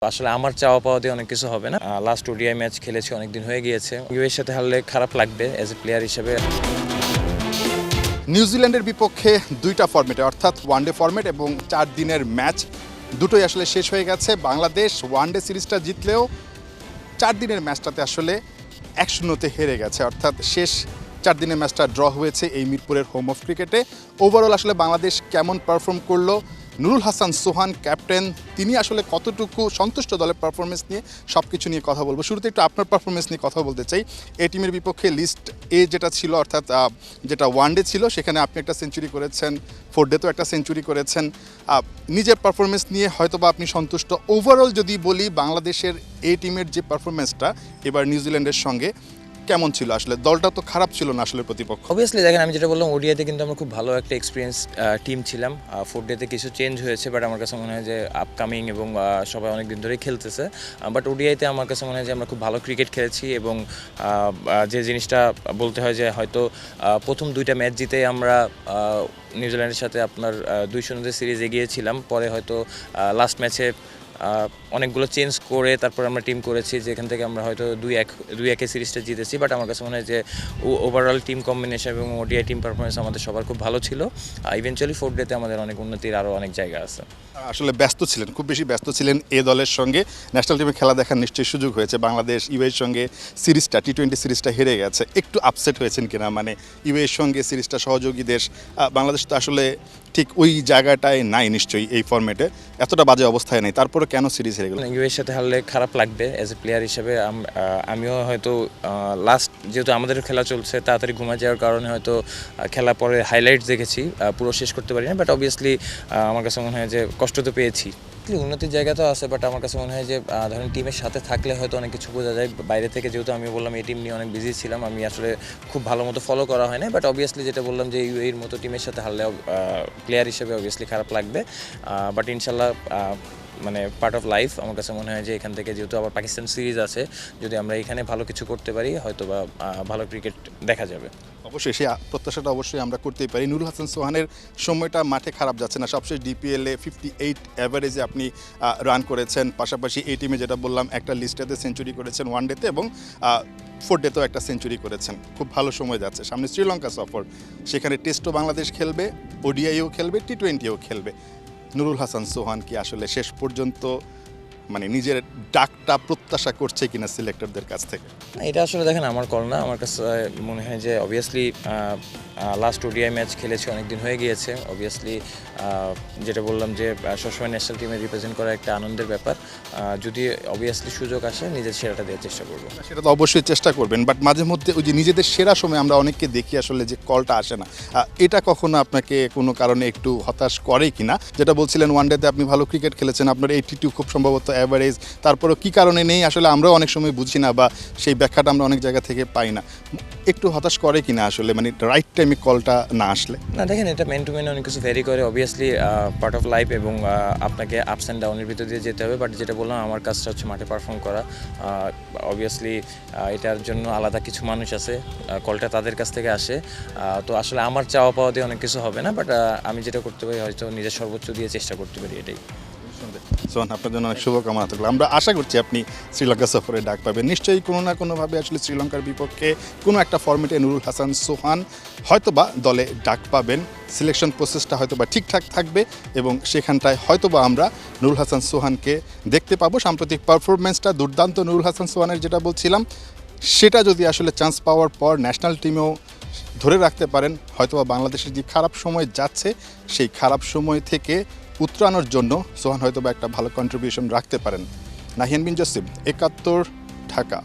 আসলে আমার চাওয়া পাওয়া দিয়ে অনেক কিছু হবে না। লাস্ট ওডিআই ম্যাচ খেলেছি, অনেকদিন হয়ে গিয়েছে। ইউএর সাথে হারলে খারাপ লাগবে অ্যাজ এ প্লেয়ার হিসেবে। নিউজিল্যান্ডের বিপক্ষে দুইটা ফরম্যাটে অর্থাৎ ওয়ানডে ফরম্যাট এবং 4 দিনের ম্যাচ দুটোই আসলে শেষ হয়ে গেছে। বাংলাদেশ ওয়ানডে সিরিজটা জিতলেও 4 দিনের ম্যাচটাতে আসলে 1-0-তে হেরে গেছে, অর্থাৎ শেষ 4 দিনের ম্যাচটা ড্র হয়েছে এই মিরপুরের হোম অফ ক্রিকেটে। ওভারঅল আসলে বাংলাদেশ কেমন পারফর্ম করলো, নুরুল হাসান সোহান ক্যাপ্টেন তিনি আসলে কতটুকু সন্তুষ্ট দলের পারফরমেন্স নিয়ে সব কিছু নিয়ে কথা বলবো। শুরুতে একটু আপনার পারফরমেন্স নিয়ে কথা বলতে চাই। এই টিমের বিপক্ষে লিস্ট এ যেটা ছিল, অর্থাৎ যেটা ওয়ানডে ছিল, সেখানে আপনি একটা সেঞ্চুরি করেছেন, 4 ডেতেও একটা সেঞ্চুরি করেছেন। নিজের পারফরমেন্স নিয়ে হয়তোবা আপনি সন্তুষ্ট। ওভারঅল যদি বলি বাংলাদেশের এই টিমের যে পারফরমেন্সটা এবার নিউজিল্যান্ডের সঙ্গে কেমন ছিল, আসলে দলটা তো খারাপ ছিল না আসলে প্রতিপক্ষ। অবভিয়াসলি দেখেন, আমি যেটা বললাম ওডিআইতে কিন্তু আমরা খুব ভালো একটা এক্সপিরিয়েন্স টিম ছিলাম। 4 ডেতে কিছু চেঞ্জ হয়েছে, বাট আমার কাছে মনে হয় যে আপকামিং এবং সবাই অনেক দিন ধরেই খেলতেছে। বাট ওডিআইতে আমার কাছে মনে হয় যে আমরা খুব ভালো ক্রিকেট খেলেছি এবং যে জিনিসটা বলতে হয় যে হয়তো প্রথম 2টা ম্যাচ জিতে আমরা নিউজিল্যান্ডের সাথে আপনার 2-0 সিরিজ এগিয়েছিলাম। পরে হয়তো লাস্ট ম্যাচে অনেকগুলো চেঞ্জ করে তারপর আমরা টিম করেছি, যেখান থেকে আমরা হয়তো 2-1 সিরিজটা জিতেছি। বাট আমার কাছে মনে হয় যে ওভারঅল টিম কম্বিনেশন এবং ওডিআই টিম পারফরমেন্স আমাদের সবার খুব ভালো ছিল। ইভেনচুয়ালি 4 ডেতে আমাদের অনেক উন্নতির আরও অনেক জায়গা আছে। আসলে ব্যস্ত ছিলেন, খুব বেশি ব্যস্ত ছিলেন এ দলের সঙ্গে। ন্যাশনাল টিমে খেলা দেখার নিশ্চয়ই সুযোগ হয়েছে। বাংলাদেশ ইউএর সঙ্গে সিরিজটা টি-20 সিরিজটা হেরে গেছে, একটু আপসেট হয়েছেন কিনা? মানে ইউএর সঙ্গে সিরিজটা সহযোগী দেশ, বাংলাদেশ তো আসলে ঠিক ওই জায়গাটায় নাই নিশ্চয়ই, এই ফরম্যাটে এতটা বাজে অবস্থায় নেই, তারপরে কেন সিরিজ হেরে গেল? ইউএর সাথে হারলে খারাপ লাগবে অ্যাজ এ প্লেয়ার হিসেবে। আমিও হয়তো লাস্ট যেহেতু আমাদের খেলা চলছে, তাড়াতাড়ি ঘুমা যাওয়ার কারণে হয়তো খেলা পরে হাইলাইটস দেখেছি, পুরো শেষ করতে পারি না। বাট অবভিয়াসলি আমার কাছে মনে হয় যে কষ্ট তো পেয়েছি, উন্নতির জায়গা তো আছে। বাট আমার কাছে মনে হয় যে ধরেন টিমের সাথে থাকলে হয়তো অনেক কিছু বোঝা যায়। বাইরে থেকে যেহেতু আমি বললাম এই টিম নিয়ে অনেক বিজি ছিলাম, আমি আসলে খুব ভালো মতো ফলো করা হয় না। বাট অবভিয়াসলি যেটা বললাম যে ইউএর মতো টিমের সাথে হারলে প্লেয়ার হিসেবে অবভিয়াসলি খারাপ লাগবে। বাট ইনশাল্লাহ মানে পার্ট অফ লাইফ। আমার কাছে মনে হয় যে এখান থেকে যেহেতু আবার পাকিস্তান সিরিজ আছে, যদি আমরা এখানে ভালো কিছু করতে পারি হয়তো বা ভালো ক্রিকেট দেখা যাবে। অবশ্যই সেই প্রত্যাশাটা অবশ্যই আমরা করতেই পারি। নুরুল হাসান সোহানের সময়টা মাঠে খারাপ যাচ্ছে না, সবশেষ ডিপিএলে 58 অ্যাভারেজে আপনি রান করেছেন। পাশাপাশি এই টিমে যেটা বললাম একটা লিস্টেতে সেঞ্চুরি করেছেন ওয়ান ডেতে এবং 4 ডেতেও একটা সেঞ্চুরি করেছেন। খুব ভালো সময় যাচ্ছে। সামনে শ্রীলঙ্কা সফর, সেখানে টেস্টও বাংলাদেশ খেলবে, ওডিআইও খেলবে, টি-20ও খেলবে। নুরুল হাসান সোহান কি আসলে শেষ পর্যন্ত মানে নিজের ডাকটা প্রত্যাশা করছে কিনা সিলেক্টরদের কাছ থেকে? এটা আসলে দেখেন আমার কল না। আমার কাছে মনে হয় যে অবভিয়াসলি লাস্ট ওডিআই ম্যাচ খেলেছি, অনেক দিন হয়ে গিয়েছে। অবভিয়াসলি যেটা বললাম যে সবসময় ন্যাশনাল টিমে রিপ্রেজেন্ট করা একটা আনন্দের ব্যাপার। যদি অবভিয়াসলি সুযোগ আসে নিজের সেরাটা দেওয়ার চেষ্টা করবো। সেটা তো অবশ্যই চেষ্টা করবেন, বাট মাঝে মধ্যে ওই যে নিজেদের সেরা সময় আমরা অনেককে দেখি আসলে যে কলটা আসে না, এটা কখনো আপনাকে কোনো কারণে একটু হতাশ করে কিনা? যেটা বলছিলেন ওয়ানডেতে আপনি ভালো ক্রিকেট খেলেছেন, আপনার 82 খুব সম্ভবত অ্যাভারেজ, তারপরেও কী কারণে নেই আসলে আমরাও অনেক সময় বুঝি না, বা সেই ব্যাখ্যাটা আমরা অনেক জায়গা থেকে পাই না। একটু হতাশ করে কিনা আসলে, মানে রাইট টাইমে কলটা না আসলে? না দেখেন, এটা মেন টু মেন অনেক কিছু ভ্যারি করে। অবভিয়াসলি পার্ট অফ লাইফ এবং আপনাকে আপস অ্যান্ড ডাউনের ভিতর দিয়ে যেতে হবে। বাট যেটা বললাম আমার কাজটা হচ্ছে মাঠে পারফর্ম করা। অবভিয়াসলি এটার জন্য আলাদা কিছু মানুষ আছে, কলটা তাদের কাছ থেকে আসে। তো আসলে আমার চাওয়া পাওয়া দিয়ে অনেক কিছু হবে না। বাট আমি যেটা করতে পারি হয়তো নিজের সর্বোচ্চ দিয়ে চেষ্টা করতে পারি, এটাই। সোহান, আপনার জন্য অনেক শুভকামনা থাকলো। আমরা আশা করছি আপনি শ্রীলঙ্কা সফরে ডাক পাবেন নিশ্চয়ই। কোনো না কোনোভাবে আসলে শ্রীলঙ্কার বিপক্ষে কোনো একটা ফরম্যাটে নুরুল হাসান সোহান হয়তোবা দলে ডাক পাবেন। সিলেকশন প্রসেসটা হয়তোবা ঠিকঠাক থাকবে এবং সেখানটায় হয়তোবা আমরা নুরুল হাসান সোহানকে দেখতে পাবো। সাম্প্রতিক পারফরমেন্সটা দুর্দান্ত নুরুল হাসান সোহানের, যেটা বলছিলাম, সেটা যদি আসলে চান্স পাওয়ার পর ন্যাশনাল টিমেও ধরে রাখতে পারেন, হয়তোবা বাংলাদেশের যে খারাপ সময় যাচ্ছে সেই খারাপ সময় থেকে উতরানোর জন্য সোহান হয়তো বা একটা ভালো কন্ট্রিবিউশন রাখতে পারেন। নাহিয়ান বিন জসিম, 71, ঢাকা।